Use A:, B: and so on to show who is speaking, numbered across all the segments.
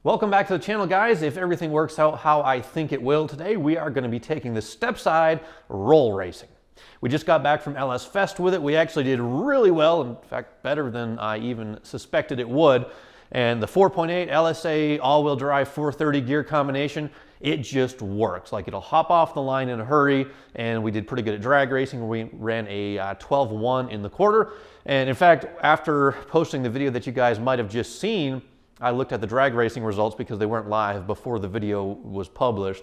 A: Welcome back to the channel, guys. If everything works out how I think it will today, we are going to be taking the step-side roll racing. We just got back from LS Fest with it. We actually did really well, in fact, better than I even suspected it would. And the 4.8 LSA all-wheel drive 430 gear combination, it just works. Like, it'll hop off the line in a hurry, and we did pretty good at drag racing. We ran a 12-1 in the quarter. And in fact, after posting the video that you guys might have just seen, I looked at the drag racing results because they weren't live before the video was published.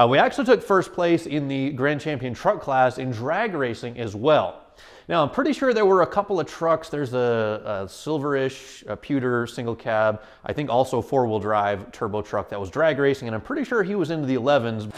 A: We actually took first place in the Grand Champion truck class in drag racing as well. Now, I'm pretty sure there were a couple of trucks. There's a silverish, a pewter single cab, I think also four-wheel drive turbo truck that was drag racing, and I'm pretty sure he was into the 11s.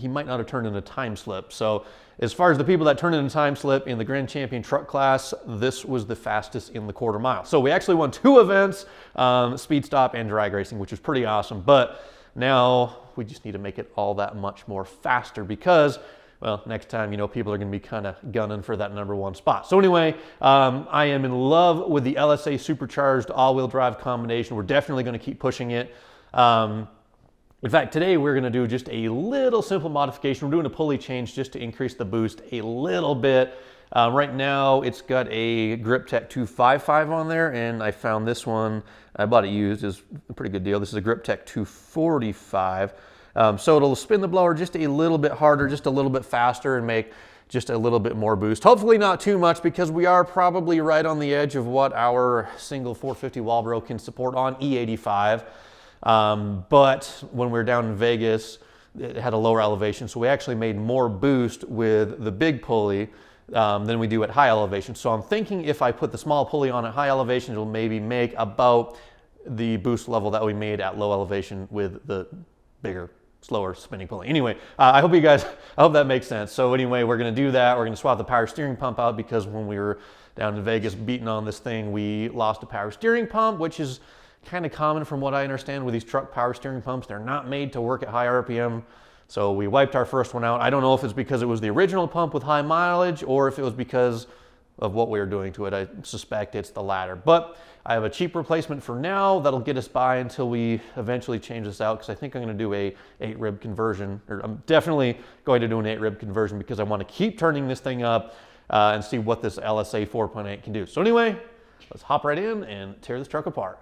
A: He might not have turned in a time slip. So as far as the people that turned in a time slip in the Grand Champion truck class, this was the fastest in the quarter mile. So we actually won 2 events, speed stop and drag racing, which is pretty awesome. But now we just need to make it all that much more faster because, well, next time, you know, people are going to be kind of gunning for that #1 spot. So anyway, I am in love with the LSA supercharged all-wheel drive combination. We're definitely going to keep pushing it. In fact, today we're going to do just a little simple modification. We're doing a pulley change just to increase the boost a little bit. Right now it's got a Grip Tech 255 on there, and I found this one, I bought it used, is a pretty good deal. This is a Grip Tech 245. So it'll spin the blower just a little bit harder, just a little bit faster, and make just a little bit more boost. Hopefully not too much, because we are probably right on the edge of what our single 450 Walbro can support on E85. But when we were down in Vegas, it had a lower elevation, so we actually made more boost with the big pulley than we do at high elevation. So I'm thinking if I put the small pulley on at high elevation, it'll maybe make about the boost level that we made at low elevation with the bigger, slower spinning pulley. Anyway, I hope that makes sense. So anyway, we're going to do that. We're going to swap the power steering pump out, because when we were down in Vegas beating on this thing, we lost a power steering pump, which is kind of common from what I understand with these truck power steering pumps. They're not made to work at high RPM. So we wiped our first one out. I don't know if it's because it was the original pump with high mileage or if it was because of what we were doing to it. I suspect it's the latter. But I have a cheap replacement for now that'll get us by until we eventually change this out, because I think I'm going to do a 8-rib conversion, or I'm definitely going to do an 8-rib conversion, because I want to keep turning this thing up and see what this LSA 4.8 can do. So anyway, let's hop right in and tear this truck apart.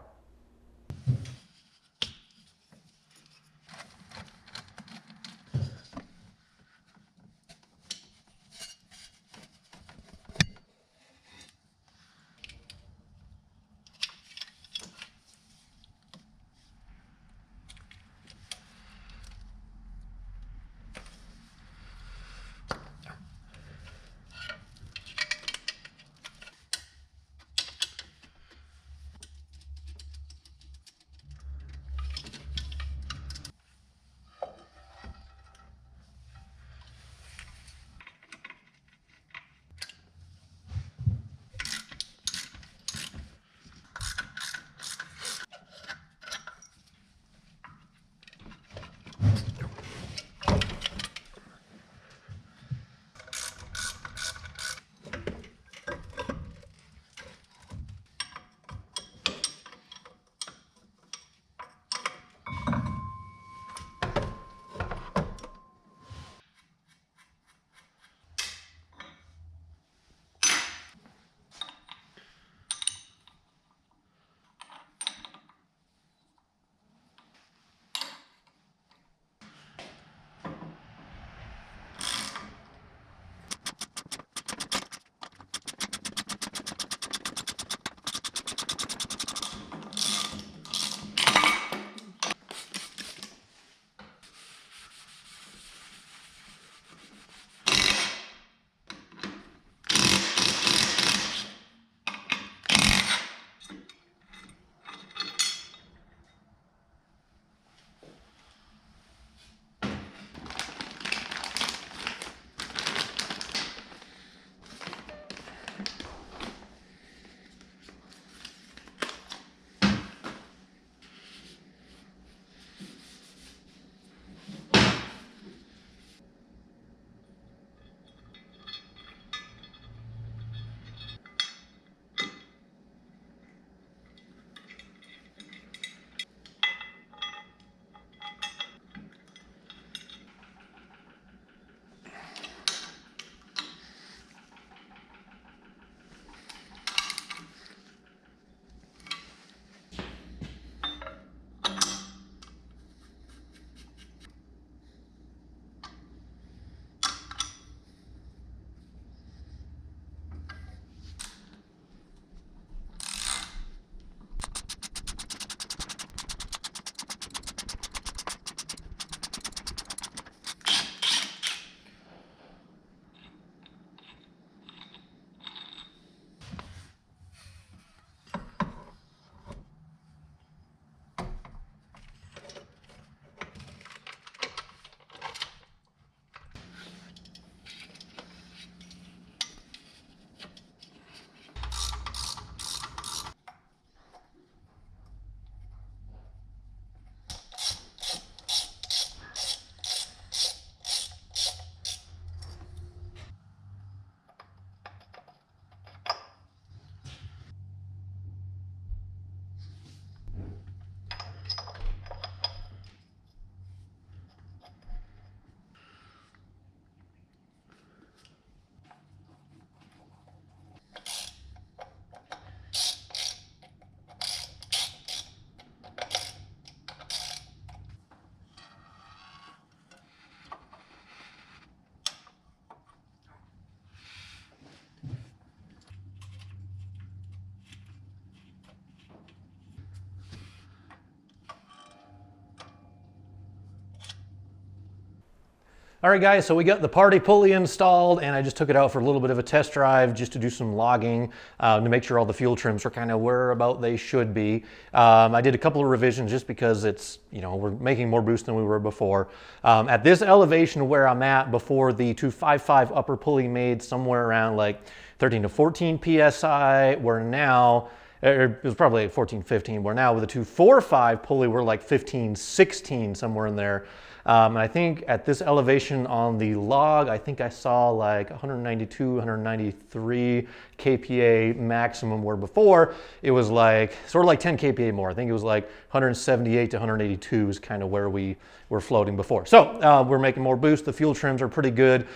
A: All right, guys, so we got the party pulley installed, and I just took it out for a little bit of a test drive just to do some logging to make sure all the fuel trims are kind of where about they should be. I did a couple of revisions just because it's, you know, we're making more boost than we were before. At this elevation where I'm at before the 255 upper pulley made somewhere around like 13 to 14 PSI, we're now, it was probably like 14, 15, we're now with the 245 pulley, we're like 15, 16, somewhere in there. And I think at this elevation on the log, I think I saw like 192, 193 kPa maximum, where before it was like sort of like 10 kPa more. I think it was like 178 to 182 is kind of where we were floating before. So we're making more boost. The fuel trims are pretty good.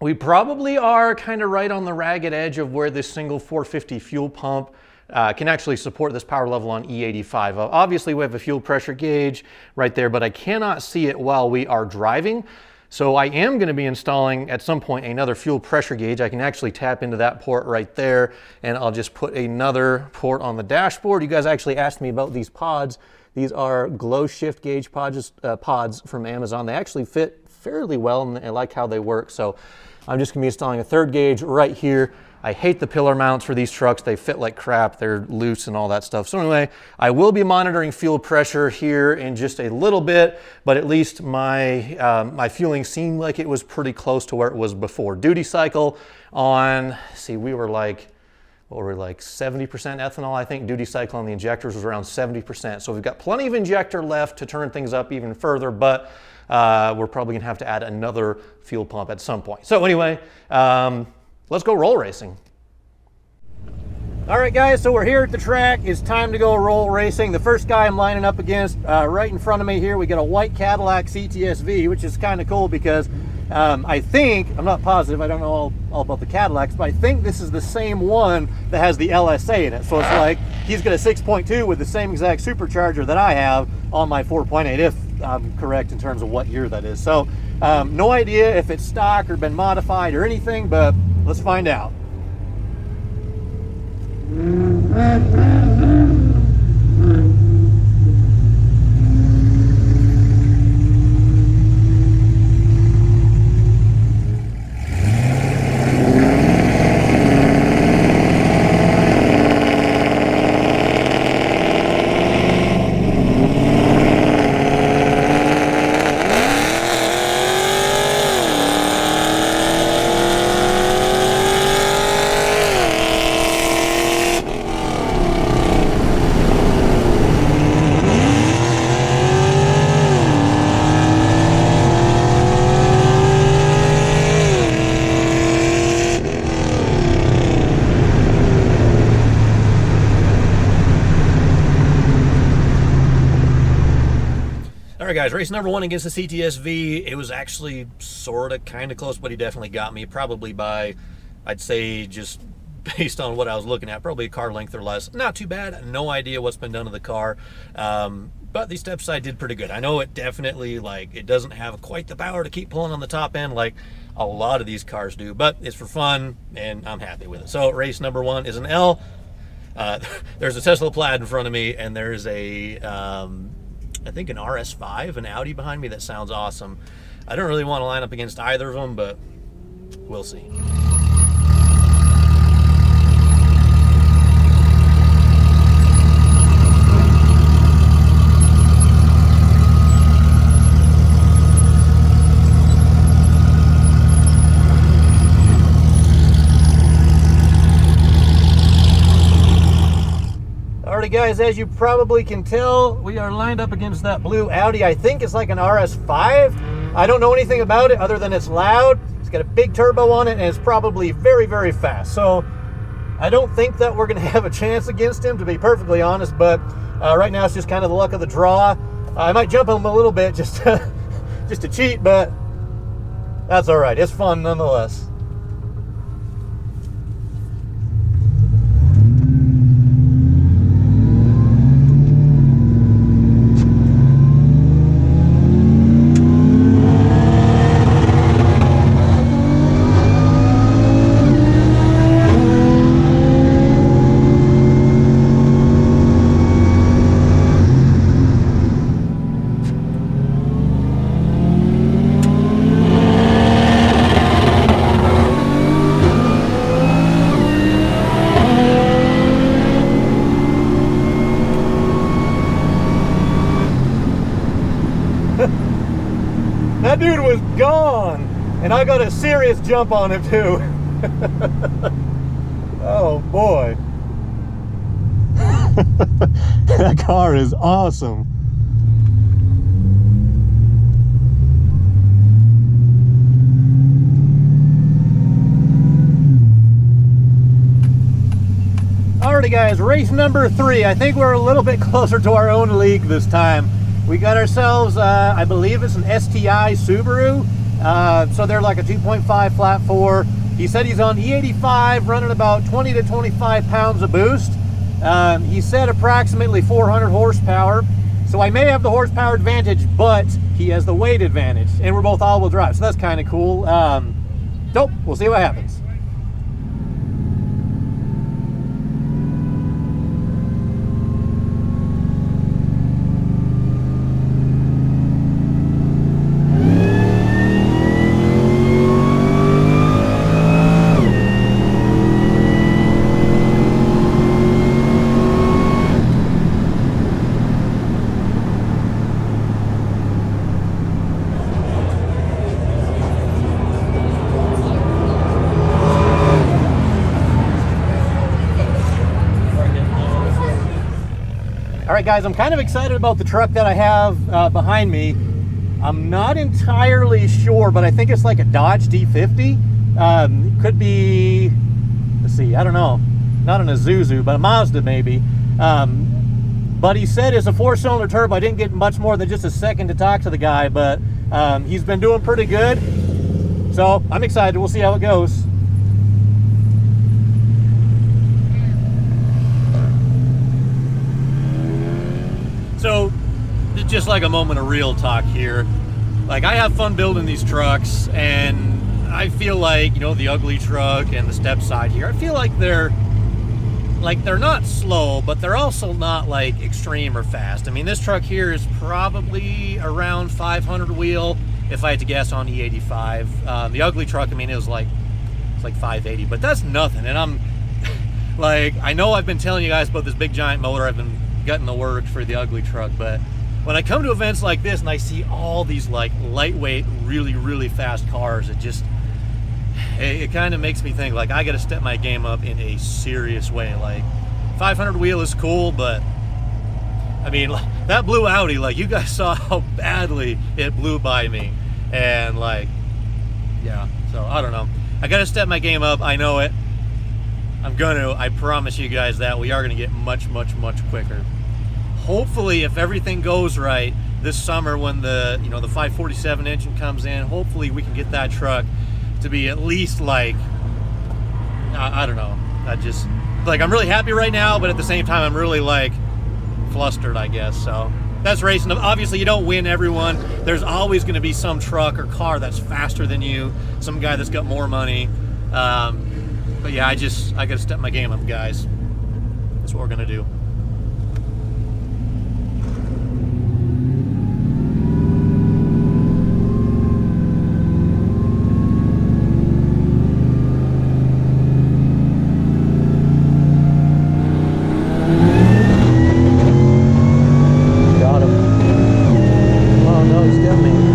A: We probably are kind of right on the ragged edge of where this single 450 fuel pump can actually support this power level on E85. Obviously we have a fuel pressure gauge right there, but I cannot see it while we are driving. So I am going to be installing at some point another fuel pressure gauge. I can actually tap into that port right there, and I'll just put another port on the dashboard. You guys actually asked me about these pods. These are glow shift gauge pods from Amazon. They actually fit fairly well, and I like how they work. So I'm just going to be installing a third gauge right here. I hate the pillar mounts for these trucks. They fit like crap. They're loose and all that stuff. So anyway, I will be monitoring fuel pressure here in just a little bit, but at least my, my fueling seemed like it was pretty close to where it was before. Duty cycle on, see, we were like, what were we, like 70% ethanol, I think. Duty cycle on the injectors was around 70%. So we've got plenty of injector left to turn things up even further, but we're probably gonna have to add another fuel pump at some point. So anyway, let's go roll racing. All right, guys, so we're here at the track. It's time to go roll racing. The first guy I'm lining up against, right in front of me here, we got a white Cadillac CTSV, which is kind of cool because I think, I'm not positive, I don't know all about the Cadillacs, but I think this is the same one that has the LSA in it. So it's like he's got a 6.2 with the same exact supercharger that I have on my 4.8, if I'm correct in terms of what year that is. So no idea if it's stock or been modified or anything, but let's find out. All right, guys, race number one against the CTSV. It was actually sort of kind of close, but he definitely got me, probably by, I'd say, just based on what I was looking at, probably a car length or less. Not too bad. No idea what's been done to the car. But the step side did pretty good. I know it definitely, like, it doesn't have quite the power to keep pulling on the top end like a lot of these cars do, but it's for fun, and I'm happy with it. So race number one is an L. There's a Tesla Plaid in front of me, and there's a, I think an RS5, an Audi behind me. That sounds awesome. I don't really want to line up against either of them, but we'll see. Guys, as you probably can tell, we are lined up against that blue Audi. I think it's like an RS5. I don't know anything about it other than it's loud. It's got a big turbo on it, and it's probably very, very fast. So I don't think that we're going to have a chance against him, to be perfectly honest, but right now it's just kind of the luck of the draw. I might jump him a little bit just to cheat, but that's all right. It's fun nonetheless. That dude was gone, and I got a serious jump on him too. Oh boy. That car is awesome. Alrighty guys, race number 3. I think we're a little bit closer to our own league this time. We got ourselves, I believe it's an STI Subaru. So they're like a 2.5 flat 4. He said he's on E85, running about 20 to 25 pounds of boost. He said approximately 400 horsepower. So I may have the horsepower advantage, but he has the weight advantage. And we're both all-wheel drive, so that's kind of cool. So we'll see what happens. All right, guys, I'm kind of excited about the truck that I have behind me. I'm not entirely sure, but I think it's like a Dodge D50. Could be, let's see, I don't know. Not an Isuzu, but a Mazda maybe. But he said it's a 4-cylinder turbo. I didn't get much more than just a second to talk to the guy, but he's been doing pretty good. So I'm excited. We'll see how it goes. So, just like a moment of real talk here. Like, I have fun building these trucks, and I feel like, you know, the ugly truck and the step side here, I feel like they're not slow, but they're also not like extreme or fast. I mean, this truck here is probably around 500 wheel, if I had to guess, on E85. The ugly truck, I mean, it's like 580, but that's nothing. And I'm like, I know I've been telling you guys about this big giant motor. I've been getting the work for the ugly truck, but when I come to events like this and I see all these like lightweight, really fast cars, it kind of makes me think like I got to step my game up in a serious way. Like 500 wheel is cool, but I mean, that blue Audi, like you guys saw how badly it blew by me, and like, yeah, so I don't know, I got to step my game up. I know it. I promise you guys that we are gonna get much quicker. Hopefully, if everything goes right this summer, when the 547 engine comes in, hopefully we can get that truck to be at least like, I don't know, I'm really happy right now, but at the same time I'm really like flustered, I guess. So that's racing. Obviously you don't win everyone. There's always going to be some truck or car that's faster than you, some guy that's got more money. But yeah, I gotta step my game up, guys. That's what we're gonna do. Got him. Oh no, he's got me.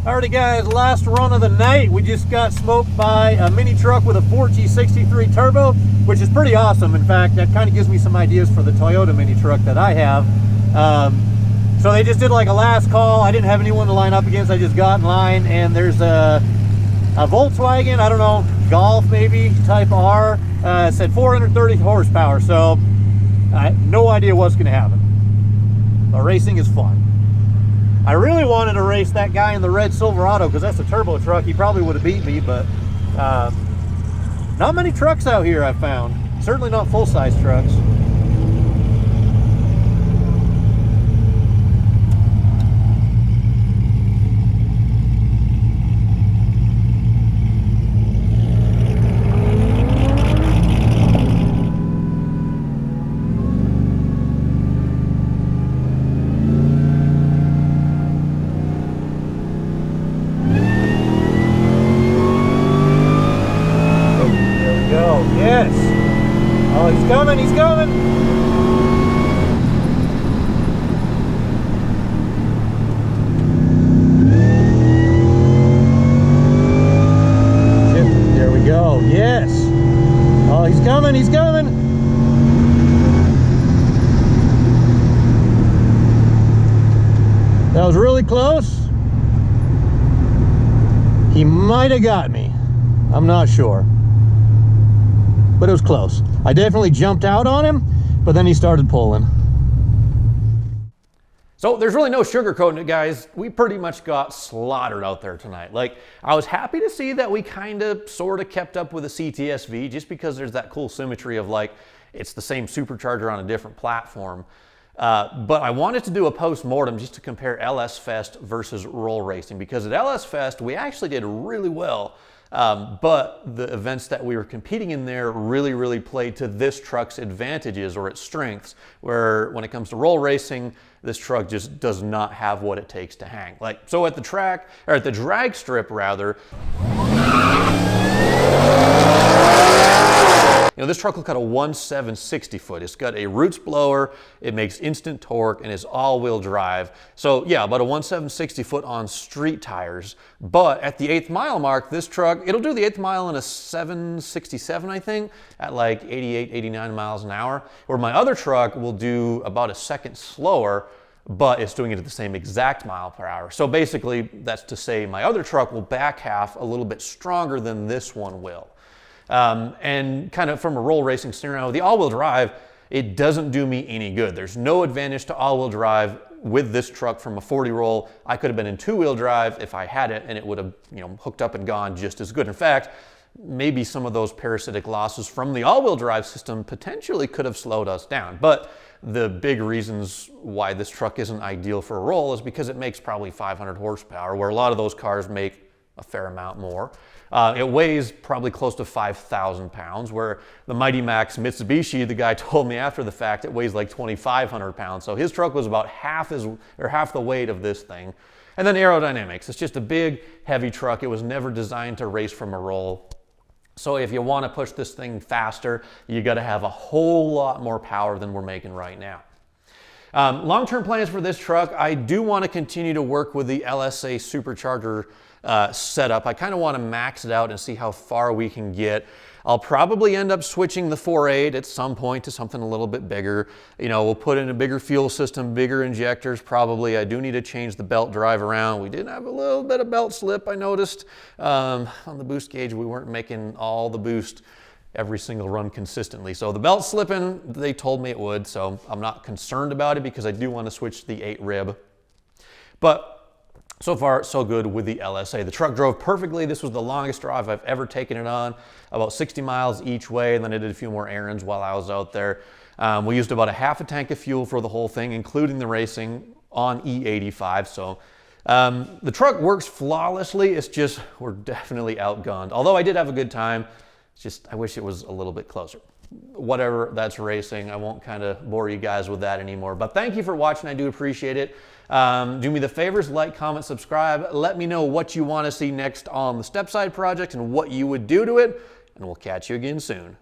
A: Alrighty guys, last run of the night. We just got smoked by a mini truck with a 4G63 turbo, which is pretty awesome. In fact, that kind of gives me some ideas for the Toyota mini truck that I have. So they just did like a last call. I didn't have anyone to line up against. I just got in line, and there's a Volkswagen, I don't know, Golf maybe, Type R. It said 430 horsepower, so I have no idea what's going to happen. But racing is fun. I really wanted to race that guy in the red Silverado because that's a turbo truck. He probably would have beat me, but not many trucks out here I've found. Certainly not full-size trucks.
B: That was really close. He might have got me. I'm not sure. But it was close. I definitely jumped out on him, but then he started pulling.
A: So there's really no sugarcoating it, guys. We pretty much got slaughtered out there tonight. Like, I was happy to see that we kind of sort of kept up with the CTSV, just because there's that cool symmetry of, like, it's the same supercharger on a different platform. But I wanted to do a post-mortem just to compare LS Fest versus roll racing, because at LS Fest we actually did really well. But the events that we were competing in there really played to this truck's advantages or its strengths, where when it comes to roll racing, this truck just does not have what it takes to hang. Like, so at the track, or at the drag strip rather, you know, this truck will cut a 1.760 foot. It's got a roots blower, it makes instant torque, and it's all-wheel drive. So yeah, about a 1.760 foot on street tires. But at the 8th mile mark, this truck, it'll do the 8th mile in a 7.67, I think, at like 88, 89 miles an hour. Where my other truck will do about a second slower, but it's doing it at the same exact mile per hour. So basically, that's to say my other truck will back half a little bit stronger than this one will. And kind of from a roll racing scenario, the all-wheel drive, it doesn't do me any good. There's no advantage to all-wheel drive with this truck from a 40 roll. I could have been in two-wheel drive if I had it, and it would have, you know, hooked up and gone just as good. In fact, maybe some of those parasitic losses from the all-wheel drive system potentially could have slowed us down. But the big reasons why this truck isn't ideal for a roll is because it makes probably 500 horsepower, where a lot of those cars make a fair amount more. It weighs probably close to 5,000 pounds, where the Mighty Max Mitsubishi, the guy told me after the fact, it weighs like 2,500 pounds. So his truck was about half the weight of this thing. And then aerodynamics. It's just a big, heavy truck. It was never designed to race from a roll. So if you want to push this thing faster, you got to have a whole lot more power than we're making right now. Long-term plans for this truck, I do want to continue to work with the LSA supercharger setup. I kind of want to max it out and see how far we can get. I'll probably end up switching the 4.8 at some point to something a little bit bigger. You know, we'll put in a bigger fuel system, bigger injectors probably. I do need to change the belt drive around. We did have a little bit of belt slip, I noticed. On the boost gauge, we weren't making all the boost every single run consistently. So the belt slipping, they told me it would, so I'm not concerned about it because I do want to switch to the 8 rib. But so far, so good with the LSA. The truck drove perfectly. This was the longest drive I've ever taken it on, about 60 miles each way, and then I did a few more errands while I was out there. We used about a half a tank of fuel for the whole thing, including the racing on E85. So the truck works flawlessly. It's just, we're definitely outgunned. Although I did have a good time, it's just, I wish it was a little bit closer. Whatever, that's racing. I won't kind of bore you guys with that anymore. But thank you for watching. I do appreciate it. Do me the favors, like, comment, subscribe. Let me know what you want to see next on the Stepside project and what you would do to it. And we'll catch you again soon.